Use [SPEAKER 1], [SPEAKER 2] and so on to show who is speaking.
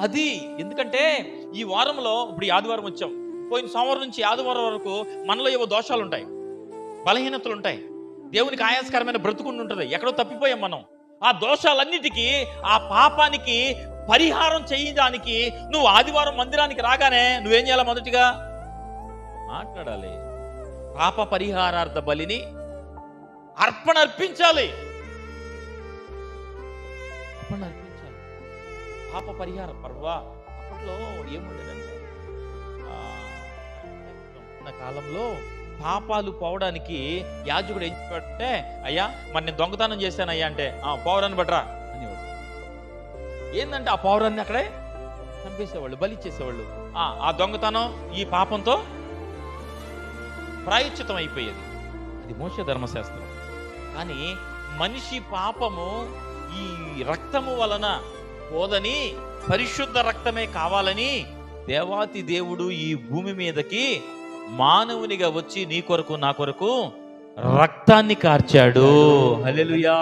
[SPEAKER 1] అది ఎందుకంటే ఈ వారంలో ఇప్పుడు ఈ ఆదివారం వచ్చాం, పోయిన సోమవారం నుంచి ఆదివారం వరకు మనలో ఏవో దోషాలు ఉంటాయి, బలహీనతలు ఉంటాయి, దేవునికి ఆయాసకరమైన బ్రతుకుండి ఉంటుంది, ఎక్కడో తప్పిపోయాం మనం. ఆ దోషాలన్నిటికీ, ఆ పాపానికి పరిహారం చేయడానికి నువ్వు ఆదివారం మందిరానికి రాగానే నువ్వేం చేయాలి? మొదటిగా మాట్లాడాలి. పాప పరిహారార్థ బలిని అర్పణ అర్పించాలి. అర్పణ అర్పించాలి. పాప పరిహారం పర్వా అప్పట్లో ఏముండేదంటే ఉన్న కాలంలో పాపాలు పోవడానికి యాజకుడు ఏం చెప్పాడంటే, అయ్యా మరి నేను దొంగతనం చేశాను అయ్యా అంటే, పౌరాన్ని బట్రా అనేవాడు. ఏంటంటే ఆ పౌరాన్ని అక్కడే చంపేసేవాళ్ళు, బలిచ్చేసేవాళ్ళు. ఆ దొంగతనం ఈ పాపంతో ప్రాయశ్చితం అయిపోయేది. అది మోషే ధర్మశాస్త్రం. కానీ మనిషి పాపము ఈ రక్తము వలన పోదని, పరిశుద్ధ రక్తమే కావాలని దేవాతి దేవుడు ఈ భూమి మీదకి మానవునిగా వచ్చి నీ కొరకు నా కొరకు రక్తాన్ని కార్చాడు. హల్లెలూయా.